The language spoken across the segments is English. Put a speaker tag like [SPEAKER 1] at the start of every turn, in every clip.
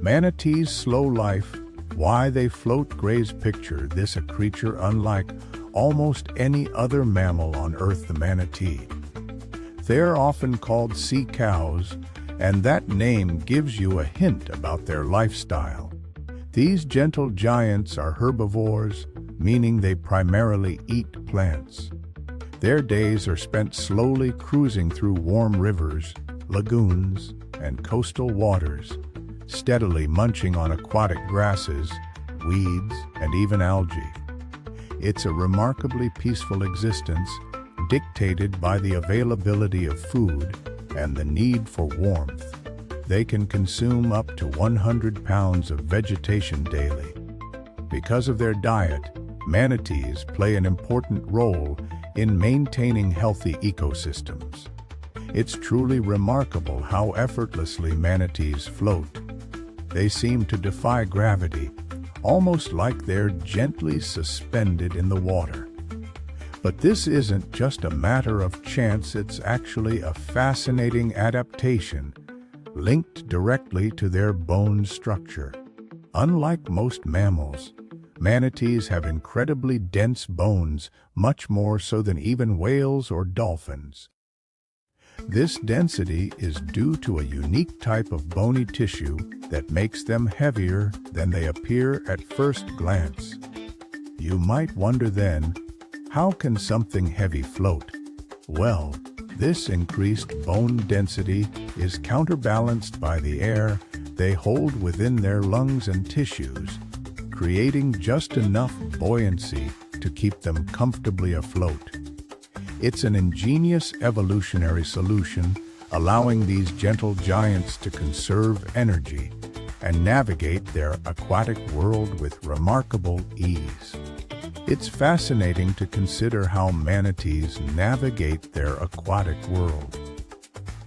[SPEAKER 1] Manatees' slow life, why they float. Graze picture this a creature unlike almost any other mammal on Earth, the manatee. They're often called sea cows, and that name gives you a hint about their lifestyle. These gentle giants are herbivores, meaning they primarily eat plants. Their days are spent slowly cruising through warm rivers, lagoons, and coastal waters, steadily munching on aquatic grasses, weeds, and even algae. It's a remarkably peaceful existence, dictated by the availability of food and the need for warmth. They can consume up to 100 pounds of vegetation daily. Because of their diet, manatees play an important role in maintaining healthy ecosystems. It's truly remarkable how effortlessly manatees float. They seem to defy gravity, almost like they're gently suspended in the water. But this isn't just a matter of chance, it's actually a fascinating adaptation linked directly to their bone structure. Unlike most mammals, manatees have incredibly dense bones, much more so than even whales or dolphins. This density is due to a unique type of bony tissue that makes them heavier than they appear at first glance. You might wonder then, how can something heavy float? Well, this increased bone density is counterbalanced by the air they hold within their lungs and tissues, creating just enough buoyancy to keep them comfortably afloat. It's an ingenious evolutionary solution, allowing these gentle giants to conserve energy and navigate their aquatic world with remarkable ease. It's fascinating to consider how manatees navigate their aquatic world.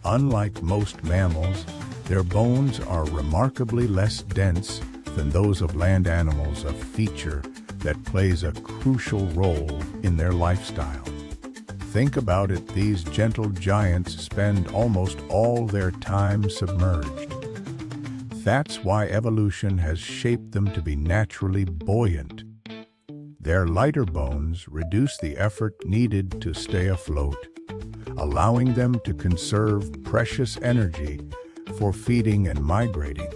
[SPEAKER 1] Unlike most mammals, their bones are remarkably less dense than those of land animals, a feature that plays a crucial role in their lifestyle. Think about it, these gentle giants spend almost all their time submerged. That's why evolution has shaped them to be naturally buoyant. Their lighter bones reduce the effort needed to stay afloat, allowing them to conserve precious energy for feeding and migrating.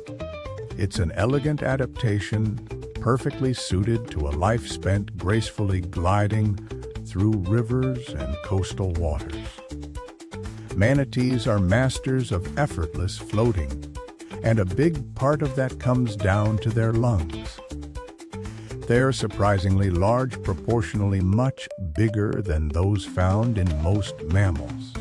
[SPEAKER 1] It's an elegant adaptation, perfectly suited to a life spent gracefully gliding through rivers and coastal waters. Manatees are masters of effortless floating, and a big part of that comes down to their lungs. They're surprisingly large, proportionally much bigger than those found in most mammals.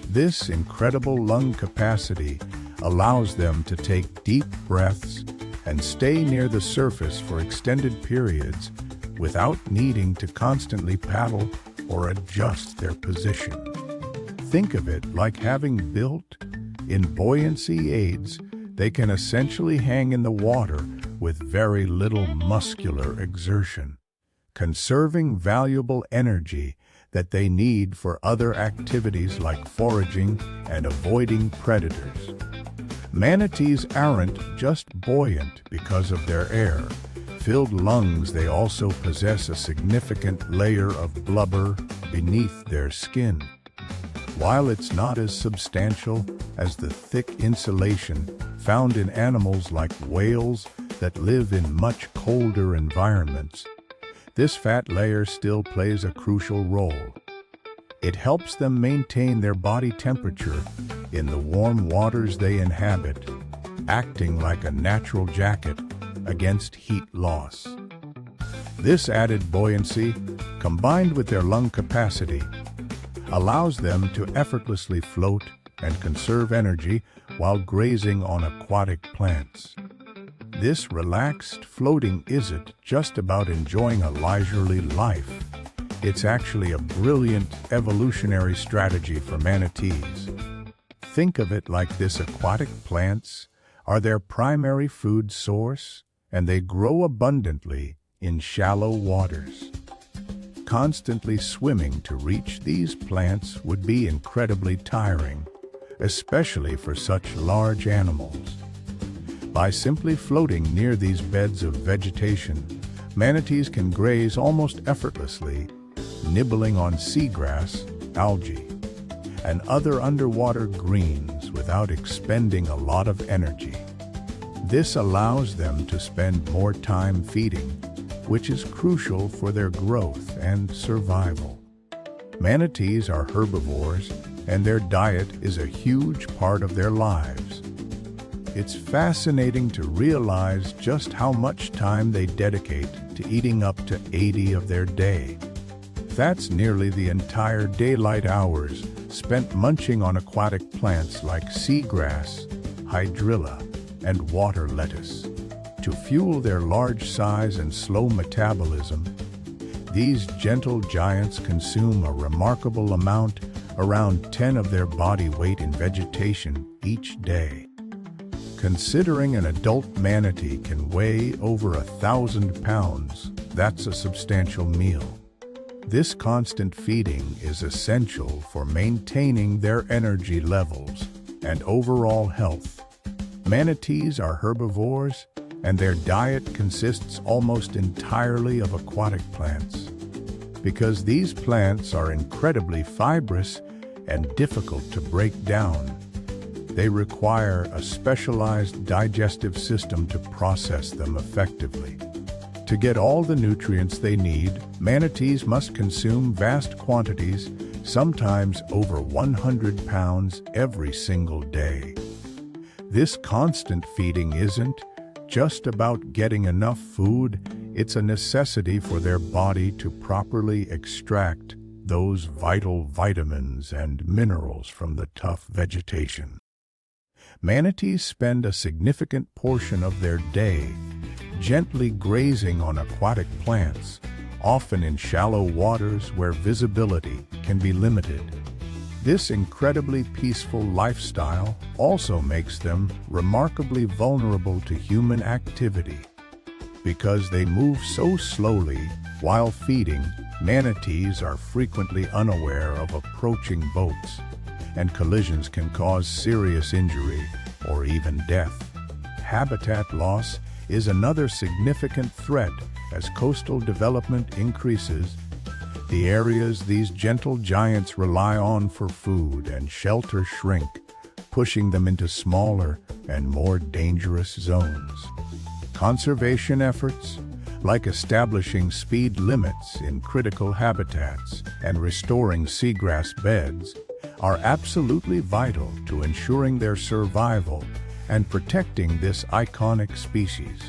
[SPEAKER 1] This incredible lung capacity allows them to take deep breaths and stay near the surface for extended periods without needing to constantly paddle or adjust their position. Think of it like having built-in buoyancy aids. They can essentially hang in the water with very little muscular exertion, conserving valuable energy that they need for other activities like foraging and avoiding predators. Manatees aren't just buoyant because of their air-filled lungs, they also possess a significant layer of blubber beneath their skin. While it's not as substantial as the thick insulation found in animals like whales that live in much colder environments, this fat layer still plays a crucial role. It helps them maintain their body temperature in the warm waters they inhabit, acting like a natural jacket against heat loss. This added buoyancy, combined with their lung capacity, allows them to effortlessly float and conserve energy while grazing on aquatic plants. This relaxed floating isn't just about enjoying a leisurely life. It's actually a brilliant evolutionary strategy for manatees. Think of it like this: aquatic plants are their primary food source, and they grow abundantly in shallow waters. Constantly swimming to reach these plants would be incredibly tiring, especially for such large animals. By simply floating near these beds of vegetation, manatees can graze almost effortlessly, nibbling on seagrass, algae, and other underwater greens without expending a lot of energy. This allows them to spend more time feeding, which is crucial for their growth and survival. Manatees are herbivores, and their diet is a huge part of their lives. It's fascinating to realize just how much time they dedicate to eating up to 80 of their day. That's nearly the entire daylight hours spent munching on aquatic plants like seagrass, hydrilla, and water lettuce. To fuel their large size and slow metabolism, these gentle giants consume a remarkable amount, around 10 of their body weight in vegetation each day. Considering an adult manatee can weigh over 1,000 pounds, that's a substantial meal. This constant feeding is essential for maintaining their energy levels and overall health. Manatees are herbivores, and their diet consists almost entirely of aquatic plants. Because these plants are incredibly fibrous and difficult to break down, they require a specialized digestive system to process them effectively. To get all the nutrients they need, manatees must consume vast quantities, sometimes over 100 pounds every single day. This constant feeding isn't just about getting enough food, it's a necessity for their body to properly extract those vital vitamins and minerals from the tough vegetation. Manatees spend a significant portion of their day gently grazing on aquatic plants, often in shallow waters where visibility can be limited. This incredibly peaceful lifestyle also makes them remarkably vulnerable to human activity. Because they move so slowly while feeding, manatees are frequently unaware of approaching boats, and collisions can cause serious injury or even death. Habitat loss is another significant threat as coastal development increases. The areas these gentle giants rely on for food and shelter shrink, pushing them into smaller and more dangerous zones. Conservation efforts, like establishing speed limits in critical habitats and restoring seagrass beds, are absolutely vital to ensuring their survival and protecting this iconic species.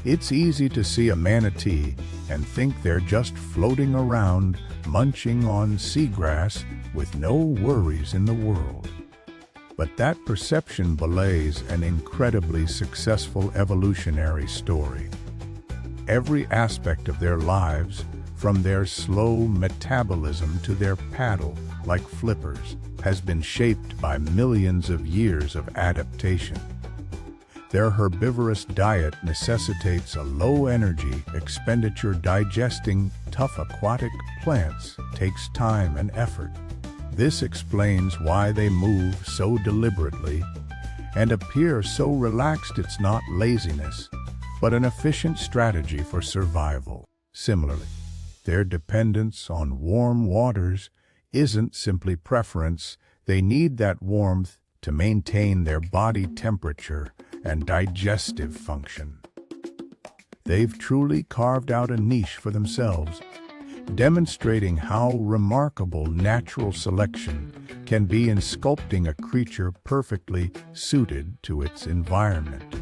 [SPEAKER 1] It's easy to see a manatee and think they're just floating around, munching on seagrass with no worries in the world. But that perception belies an incredibly successful evolutionary story. Every aspect of their lives, from their slow metabolism to their paddle-like flippers, has been shaped by millions of years of adaptation. Their herbivorous diet necessitates a low-energy expenditure. Digesting tough aquatic plants takes time and effort. This explains why they move so deliberately and appear so relaxed. It's not laziness, but an efficient strategy for survival. Similarly, their dependence on warm waters isn't simply preference. They need that warmth to maintain their body temperature and digestive function. They've truly carved out a niche for themselves, demonstrating how remarkable natural selection can be in sculpting a creature perfectly suited to its environment.